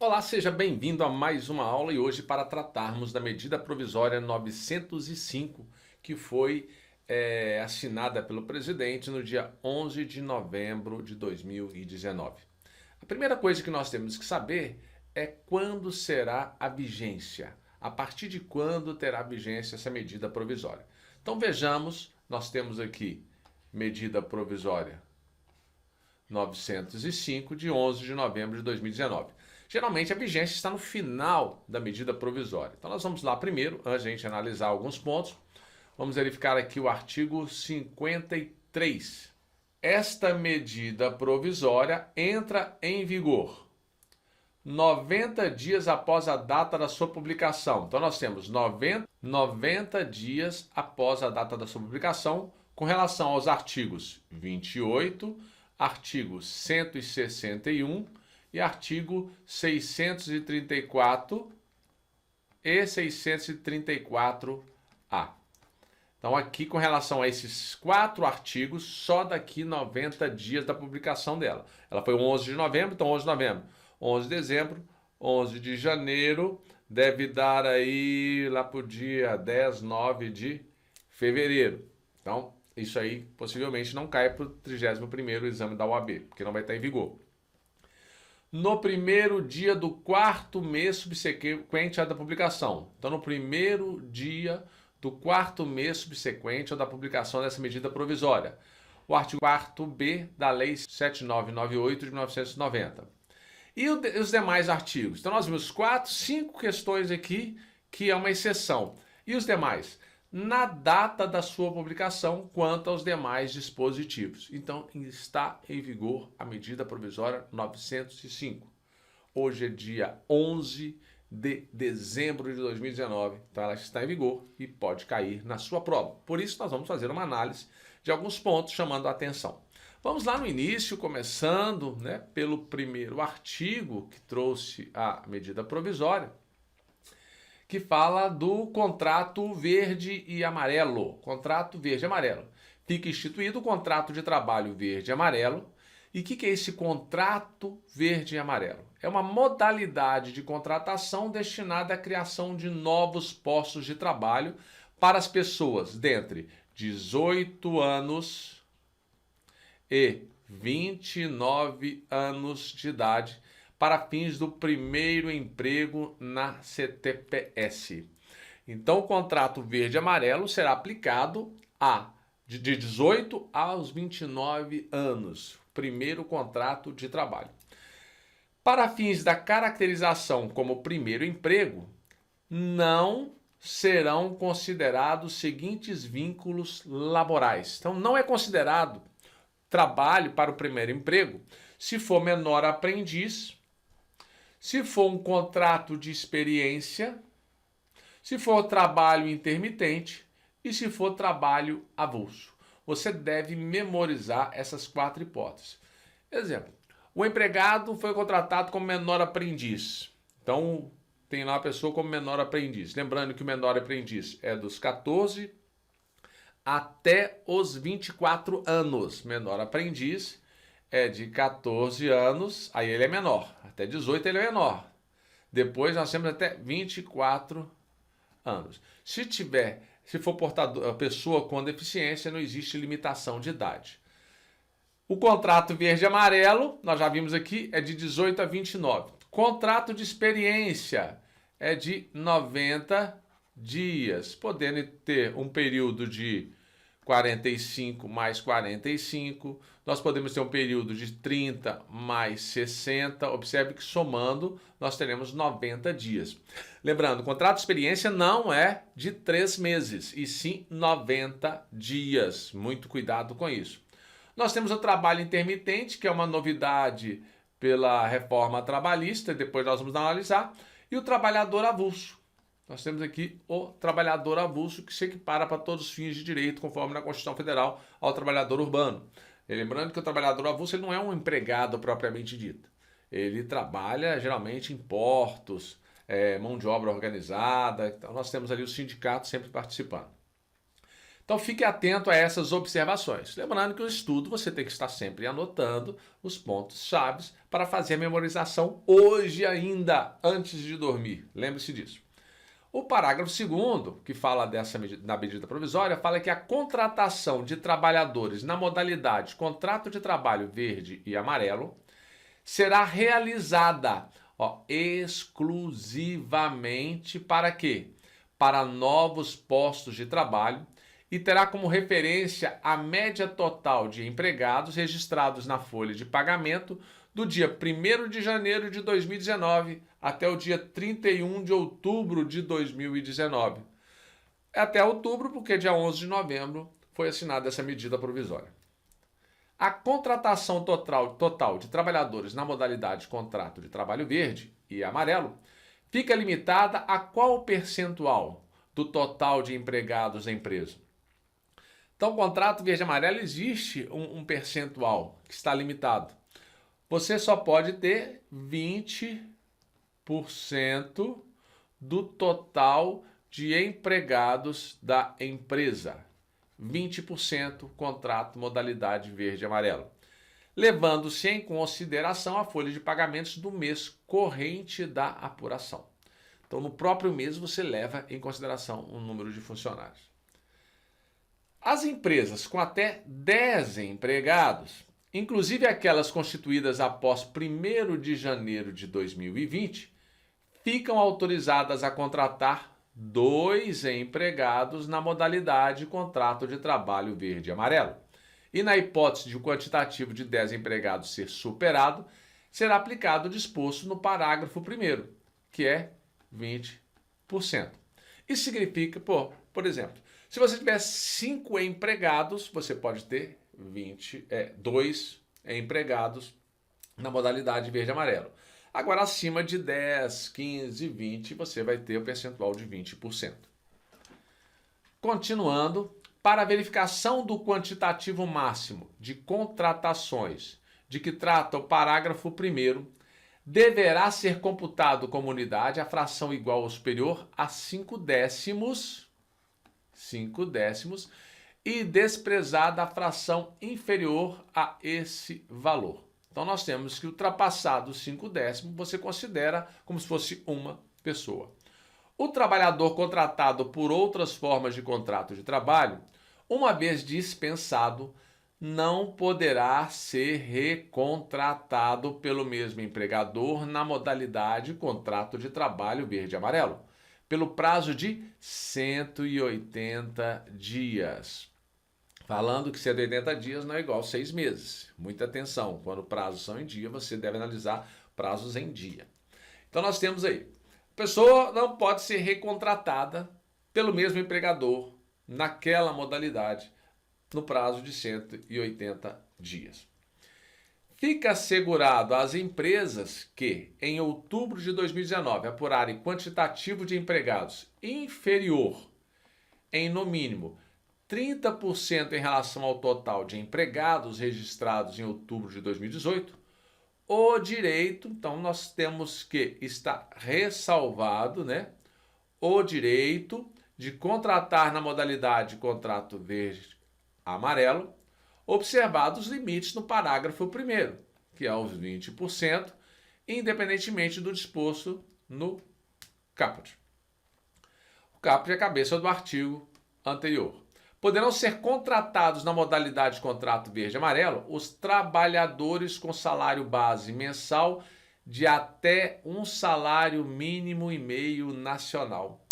Olá, seja bem-vindo a mais uma aula e hoje para tratarmos da medida provisória 905, que foi assinada pelo presidente no dia 11 de novembro de 2019. A primeira coisa que nós temos que saber é quando será a vigência, a partir de quando terá vigência essa medida provisória. Então vejamos, nós temos aqui medida provisória 905 de 11 de novembro de 2019. Geralmente a vigência está no final da medida provisória. Então nós vamos lá primeiro, antes de a gente analisar alguns pontos, vamos verificar aqui o artigo 53. Esta medida provisória entra em vigor 90 dias após a data da sua publicação. Então nós temos 90 dias após a data da sua publicação com relação aos artigos 28, artigo 161 e artigo 634 e 634-A. Então aqui com relação a esses 4 artigos, só daqui 90 dias da publicação dela. Ela foi 11 de novembro, então 11 de novembro, 11 de dezembro, 11 de janeiro, deve dar aí lá para o dia 10, 9 de fevereiro. Então isso aí possivelmente não cai para o 31º exame da OAB, porque não vai estar em vigor. No primeiro dia do 4º mês subsequente à da publicação. Então, no primeiro dia do 4º mês subsequente à da publicação dessa medida provisória. O artigo 4º-B da Lei 7998 de 1990. E os demais artigos? Então, nós vimos 5 questões aqui que é uma exceção. E os demais? Na data da sua publicação, quanto aos demais dispositivos. Então, está em vigor a medida provisória 905. Hoje é dia 11 de dezembro de 2019, então ela está em vigor e pode cair na sua prova. Por isso, nós vamos fazer uma análise de alguns pontos chamando a atenção. Vamos lá no início, começando pelo primeiro artigo que trouxe a medida provisória, que fala do contrato verde e amarelo. Contrato verde e amarelo. Fica instituído o contrato de trabalho verde e amarelo. E o que é esse contrato verde e amarelo? É uma modalidade de contratação destinada à criação de novos postos de trabalho para as pessoas dentre 18 anos e 29 anos de idade, para fins do primeiro emprego na CTPS. Então, o contrato verde e amarelo será aplicado de 18 aos 29 anos, primeiro contrato de trabalho. Para fins da caracterização como primeiro emprego, não serão considerados os seguintes vínculos laborais. Então, não é considerado trabalho para o primeiro emprego se for menor aprendiz, se for um contrato de experiência, se for trabalho intermitente e se for trabalho avulso. Você deve memorizar essas 4 hipóteses. Exemplo, o empregado foi contratado como menor aprendiz. Então, tem lá a pessoa como menor aprendiz. Lembrando que o menor aprendiz é dos 14 até os 24 anos. Menor aprendiz é de 14 anos, aí ele é menor. Até 18 ele é menor. Depois nós temos até 24 anos. Se for portador, a pessoa com deficiência, não existe limitação de idade. O contrato verde e amarelo, nós já vimos aqui, é de 18 a 29. Contrato de experiência é de 90 dias, podendo ter um período de 45 mais 45, nós podemos ter um período de 30 mais 60, observe que somando nós teremos 90 dias. Lembrando, o contrato de experiência não é de 3 meses, e sim 90 dias, muito cuidado com isso. Nós temos o trabalho intermitente, que é uma novidade pela reforma trabalhista, depois nós vamos analisar, e o trabalhador avulso. Nós temos aqui o trabalhador avulso, que se equipara para todos os fins de direito, conforme na Constituição Federal, ao trabalhador urbano. E lembrando que o trabalhador avulso ele não é um empregado propriamente dito. Ele trabalha geralmente em portos, mão de obra organizada. Então nós temos ali os sindicatos sempre participando. Então fique atento a essas observações. Lembrando que o estudo você tem que estar sempre anotando os pontos chaves para fazer a memorização hoje ainda, antes de dormir. Lembre-se disso. O parágrafo 2º, que fala na medida provisória, fala que a contratação de trabalhadores na modalidade contrato de trabalho verde e amarelo será realizada exclusivamente para quê? Para novos postos de trabalho e terá como referência a média total de empregados registrados na folha de pagamento do dia 1º de janeiro de 2019 até o dia 31 de outubro de 2019. Até outubro, porque dia 11 de novembro foi assinada essa medida provisória. A contratação total de trabalhadores na modalidade contrato de trabalho verde e amarelo fica limitada a qual percentual do total de empregados da empresa? Então, o contrato verde e amarelo existe um percentual que está limitado. Você só pode ter 20% do total de empregados da empresa. 20% contrato modalidade verde e amarelo, levando-se em consideração a folha de pagamentos do mês corrente da apuração. Então, no próprio mês, você leva em consideração o número de funcionários. As empresas com até 10 empregados, inclusive aquelas constituídas após 1º de janeiro de 2020, ficam autorizadas a contratar 2 empregados na modalidade contrato de trabalho verde e amarelo. E na hipótese de o quantitativo de 10 empregados ser superado, será aplicado o disposto no parágrafo 1º, que é 20%. Isso significa, por exemplo, se você tiver 5 empregados, você pode ter 2 empregados na modalidade verde e amarelo. Agora, acima de 10, 15, 20, você vai ter o percentual de 20%. Continuando, para a verificação do quantitativo máximo de contratações de que trata o parágrafo 1º, deverá ser computado como unidade a fração igual ou superior a 5/10 e desprezada a fração inferior a esse valor. Então, nós temos que ultrapassado 5/10, você considera como se fosse uma pessoa. O trabalhador contratado por outras formas de contrato de trabalho, uma vez dispensado, não poderá ser recontratado pelo mesmo empregador na modalidade contrato de trabalho verde e amarelo, pelo prazo de 180 dias. Falando que 180 dias não é igual a 6 meses. Muita atenção, quando prazos são em dia, você deve analisar prazos em dia. Então nós temos aí, a pessoa não pode ser recontratada pelo mesmo empregador naquela modalidade no prazo de 180 dias. Fica assegurado às empresas que, em outubro de 2019, apurarem quantitativo de empregados inferior em, no mínimo, 30% em relação ao total de empregados registrados em outubro de 2018, o direito, então nós temos que estar ressalvado, o direito de contratar na modalidade contrato verde amarelo, observados os limites no parágrafo 1º, que é os 20%, independentemente do disposto no caput. O caput é a cabeça do artigo anterior. Poderão ser contratados na modalidade de contrato verde e amarelo os trabalhadores com salário base mensal de até um salário mínimo e meio nacional.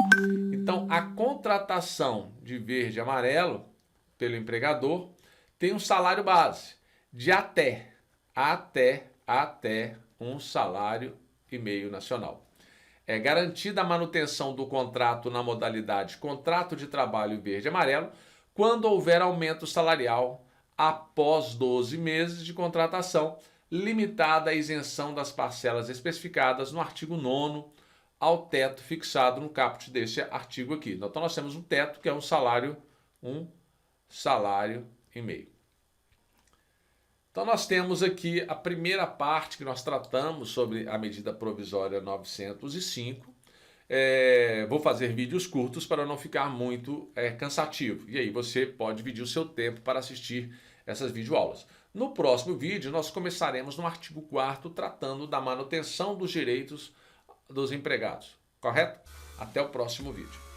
Então, a contratação de verde e amarelo pelo empregador tem um salário base de até um salário e meio nacional. É garantida a manutenção do contrato na modalidade contrato de trabalho verde e amarelo quando houver aumento salarial após 12 meses de contratação, limitada a isenção das parcelas especificadas no artigo 9º ao teto fixado no caput desse artigo aqui. Então, nós temos um teto que é um salário e meio. Então, nós temos aqui a primeira parte que nós tratamos sobre a medida provisória 905. vou fazer vídeos curtos para não ficar muito cansativo. E aí você pode dividir o seu tempo para assistir essas videoaulas. No próximo vídeo, nós começaremos no artigo 4º, tratando da manutenção dos direitos dos empregados. Correto? Até o próximo vídeo.